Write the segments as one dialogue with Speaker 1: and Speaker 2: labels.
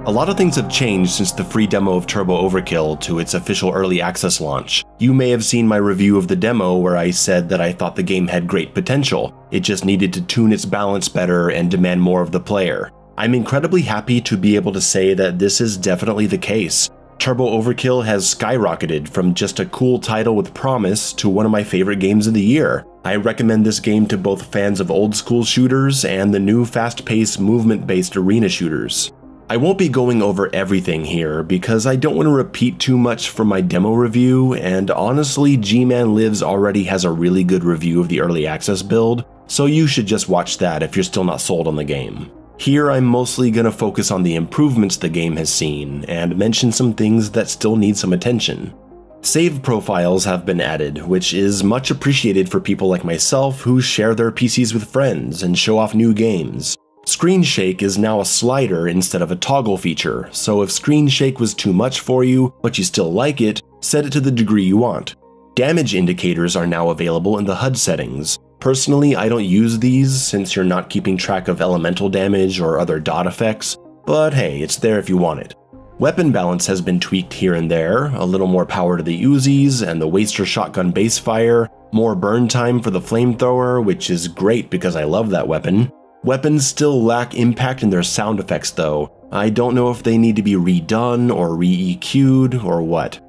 Speaker 1: A lot of things have changed since the free demo of Turbo Overkill to its official early access launch. You may have seen my review of the demo where I said that I thought the game had great potential. It just needed to tune its balance better and demand more of the player. I'm incredibly happy to be able to say that this is definitely the case. Turbo Overkill has skyrocketed from just a cool title with promise to one of my favorite games of the year. I recommend this game to both fans of old school shooters and the new fast-paced movement-based arena shooters. I won't be going over everything here because I don't want to repeat too much from my demo review, and honestly, G-Man Lives already has a really good review of the early access build, so you should just watch that if you're still not sold on the game. Here I'm mostly going to focus on the improvements the game has seen, and mention some things that still need some attention. Save profiles have been added, which is much appreciated for people like myself who share their PCs with friends and show off new games. Screen shake is now a slider instead of a toggle feature, so if screen shake was too much for you, but you still like it, set it to the degree you want. Damage indicators are now available in the HUD settings. Personally, I don't use these since you're not keeping track of elemental damage or other dot effects, but hey, it's there if you want it. Weapon balance has been tweaked here and there, a little more power to the Uzis and the Waster shotgun base fire, more burn time for the flamethrower, which is great because I love that weapon. Weapons still lack impact in their sound effects though. I don't know if they need to be redone or re-EQ'd or what.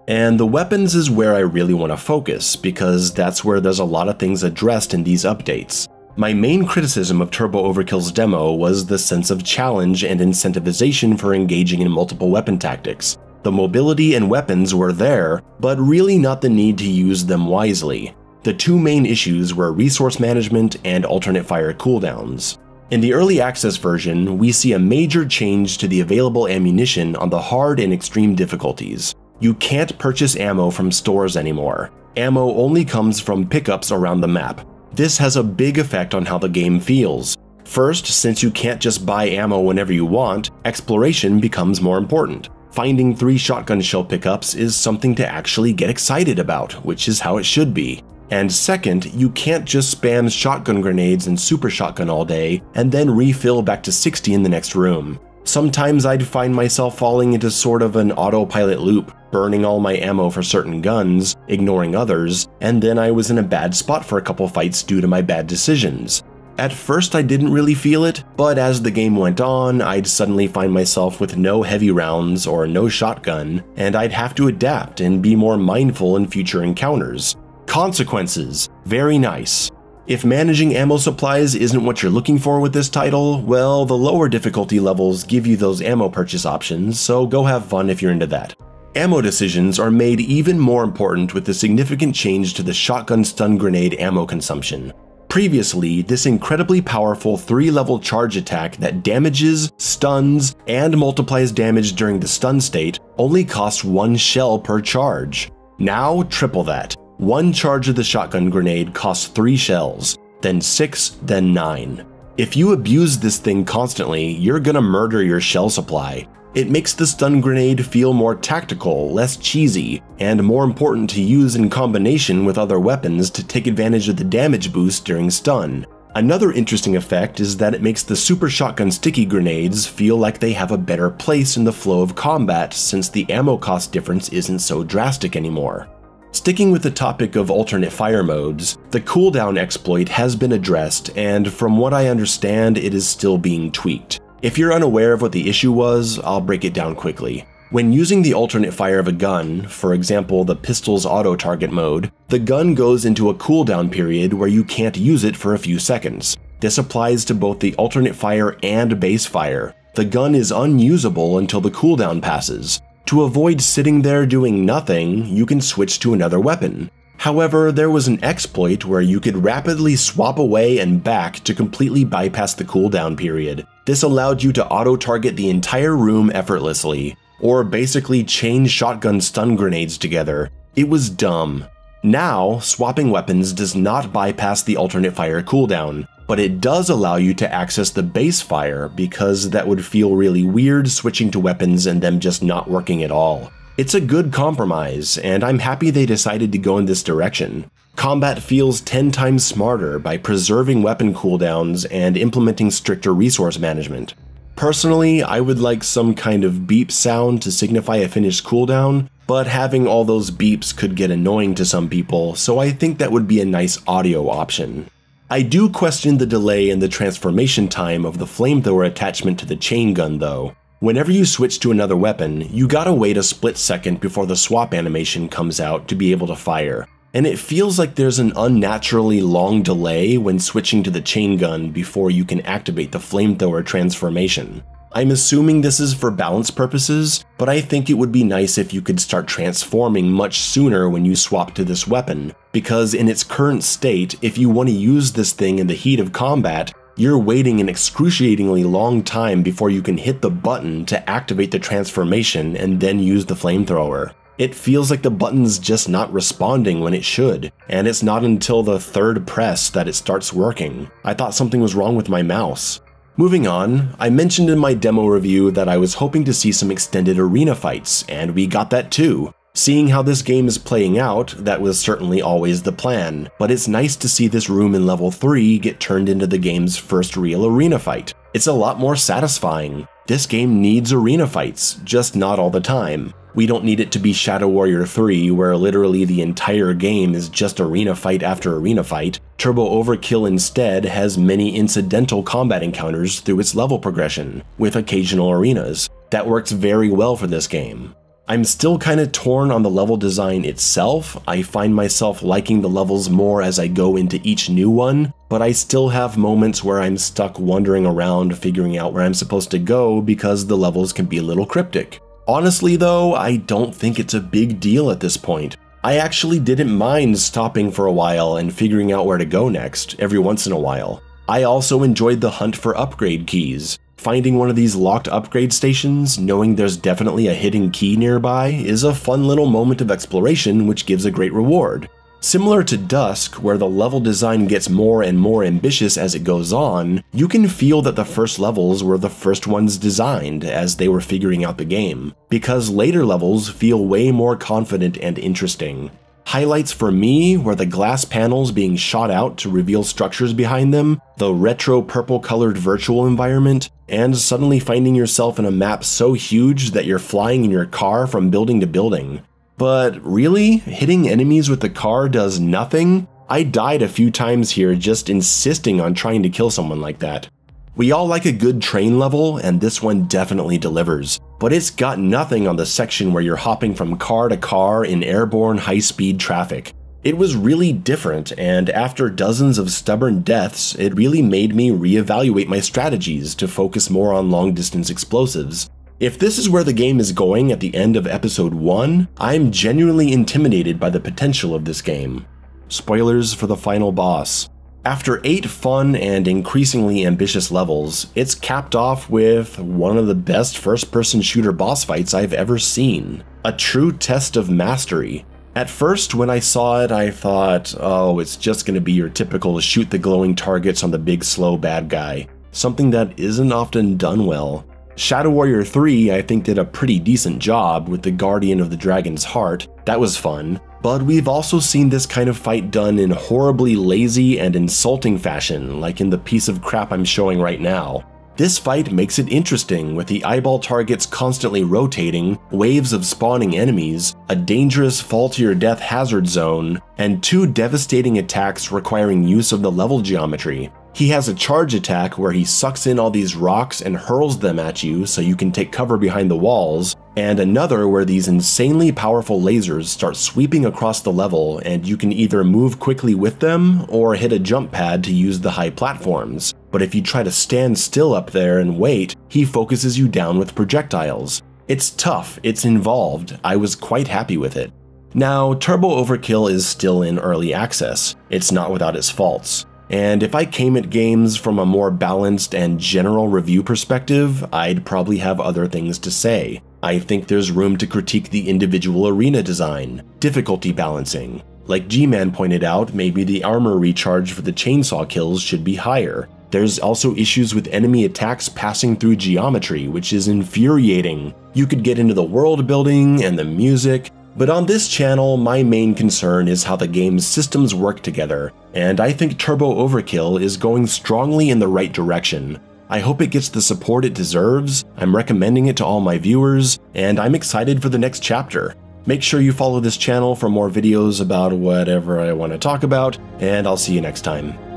Speaker 1: And the weapons is where I really want to focus, because that's where there's a lot of things addressed in these updates. My main criticism of Turbo Overkill's demo was the sense of challenge and incentivization for engaging in multiple weapon tactics. The mobility and weapons were there, but really not the need to use them wisely. The two main issues were resource management and alternate fire cooldowns. In the early access version, we see a major change to the available ammunition on the hard and extreme difficulties. You can't purchase ammo from stores anymore. Ammo only comes from pickups around the map. This has a big effect on how the game feels. First, since you can't just buy ammo whenever you want, exploration becomes more important. Finding 3 shotgun shell pickups is something to actually get excited about, which is how it should be. And second, you can't just spam shotgun grenades and super shotgun all day and then refill back to 60 in the next room. Sometimes I'd find myself falling into sort of an autopilot loop, burning all my ammo for certain guns, ignoring others, and then I was in a bad spot for a couple fights due to my bad decisions. At first I didn't really feel it, but as the game went on, I'd suddenly find myself with no heavy rounds or no shotgun, and I'd have to adapt and be more mindful in future encounters. Consequences. Very nice. If managing ammo supplies isn't what you're looking for with this title, well, the lower difficulty levels give you those ammo purchase options, so go have fun if you're into that. Ammo decisions are made even more important with the significant change to the shotgun stun grenade ammo consumption. Previously, this incredibly powerful 3-level charge attack that damages, stuns, and multiplies damage during the stun state only costs 1 shell per charge. Now, triple that. 1 charge of the shotgun grenade costs 3 shells, then 6, then 9. If you abuse this thing constantly, you're gonna murder your shell supply. It makes the stun grenade feel more tactical, less cheesy, and more important to use in combination with other weapons to take advantage of the damage boost during stun. Another interesting effect is that it makes the super shotgun sticky grenades feel like they have a better place in the flow of combat since the ammo cost difference isn't so drastic anymore. Sticking with the topic of alternate fire modes, the Cooldown Exploit has been addressed, and from what I understand, it is still being tweaked. If you're unaware of what the issue was, I'll break it down quickly. When using the alternate fire of a gun, for example the pistol's auto-target mode, the gun goes into a cooldown period where you can't use it for a few seconds. This applies to both the alternate fire and base fire. The gun is unusable until the cooldown passes. To avoid sitting there doing nothing, you can switch to another weapon. However, there was an exploit where you could rapidly swap away and back to completely bypass the cooldown period. This allowed you to auto-target the entire room effortlessly, or basically chain shotgun stun grenades together. It was dumb. Now, swapping weapons does not bypass the alternate fire cooldown, but it does allow you to access the base fire because that would feel really weird switching to weapons and them just not working at all. It's a good compromise, and I'm happy they decided to go in this direction. Combat feels 10 times smarter by preserving weapon cooldowns and implementing stricter resource management. Personally, I would like some kind of beep sound to signify a finished cooldown, but having all those beeps could get annoying to some people, so I think that would be a nice audio option. I do question the delay in the transformation time of the flamethrower attachment to the chain gun though. Whenever you switch to another weapon, you gotta wait a split second before the swap animation comes out to be able to fire. And it feels like there's an unnaturally long delay when switching to the chain gun before you can activate the flamethrower transformation. I'm assuming this is for balance purposes, but I think it would be nice if you could start transforming much sooner when you swap to this weapon, because in its current state, if you want to use this thing in the heat of combat, you're waiting an excruciatingly long time before you can hit the button to activate the transformation and then use the flamethrower. It feels like the button's just not responding when it should, and it's not until the third press that it starts working. I thought something was wrong with my mouse. Moving on, I mentioned in my demo review that I was hoping to see some extended arena fights, and we got that too. Seeing how this game is playing out, that was certainly always the plan, but it's nice to see this room in level 3 get turned into the game's first real arena fight. It's a lot more satisfying. This game needs arena fights, just not all the time. We don't need it to be Shadow Warrior 3, where literally the entire game is just arena fight after arena fight. Turbo Overkill instead has many incidental combat encounters through its level progression, with occasional arenas. That works very well for this game. I'm still kinda torn on the level design itself. I find myself liking the levels more as I go into each new one, but I still have moments where I'm stuck wandering around figuring out where I'm supposed to go because the levels can be a little cryptic. Honestly though, I don't think it's a big deal at this point. I actually didn't mind stopping for a while and figuring out where to go next, every once in a while. I also enjoyed the hunt for upgrade keys. Finding one of these locked upgrade stations, knowing there's definitely a hidden key nearby, is a fun little moment of exploration which gives a great reward. Similar to Dusk, where the level design gets more and more ambitious as it goes on, you can feel that the first levels were the first ones designed as they were figuring out the game, because later levels feel way more confident and interesting. Highlights for me were the glass panels being shot out to reveal structures behind them, the retro purple-colored virtual environment, and suddenly finding yourself in a map so huge that you're flying in your car from building to building. But really, hitting enemies with the car does nothing? I died a few times here just insisting on trying to kill someone like that. We all like a good train level, and this one definitely delivers, but it's got nothing on the section where you're hopping from car to car in airborne high-speed traffic. It was really different, and after dozens of stubborn deaths, it really made me reevaluate my strategies to focus more on long-distance explosives. If this is where the game is going at the end of episode 1, I'm genuinely intimidated by the potential of this game. Spoilers for the final boss. After 8 fun and increasingly ambitious levels, it's capped off with one of the best first-person shooter boss fights I've ever seen. A true test of mastery. At first, when I saw it, I thought, oh, it's just gonna be your typical shoot the glowing targets on the big slow bad guy. Something that isn't often done well. Shadow Warrior 3 I think did a pretty decent job with the Guardian of the Dragon's Heart. That was fun. But we've also seen this kind of fight done in horribly lazy and insulting fashion, like in the piece of crap I'm showing right now. This fight makes it interesting, with the eyeball targets constantly rotating, waves of spawning enemies, a dangerous fall-to-your-death hazard zone, and 2 devastating attacks requiring use of the level geometry. He has a charge attack where he sucks in all these rocks and hurls them at you so you can take cover behind the walls, and another where these insanely powerful lasers start sweeping across the level and you can either move quickly with them or hit a jump pad to use the high platforms. But if you try to stand still up there and wait, he focuses you down with projectiles. It's tough, it's involved, I was quite happy with it. Now, Turbo Overkill is still in early access. It's not without its faults. And if I came at games from a more balanced and general review perspective, I'd probably have other things to say. I think there's room to critique the individual arena design, difficulty balancing. Like G-Man pointed out, maybe the armor recharge for the chainsaw kills should be higher. There's also issues with enemy attacks passing through geometry, which is infuriating. You could get into the world building and the music, but on this channel, my main concern is how the game's systems work together, and I think Turbo Overkill is going strongly in the right direction. I hope it gets the support it deserves, I'm recommending it to all my viewers, and I'm excited for the next chapter. Make sure you follow this channel for more videos about whatever I want to talk about, and I'll see you next time.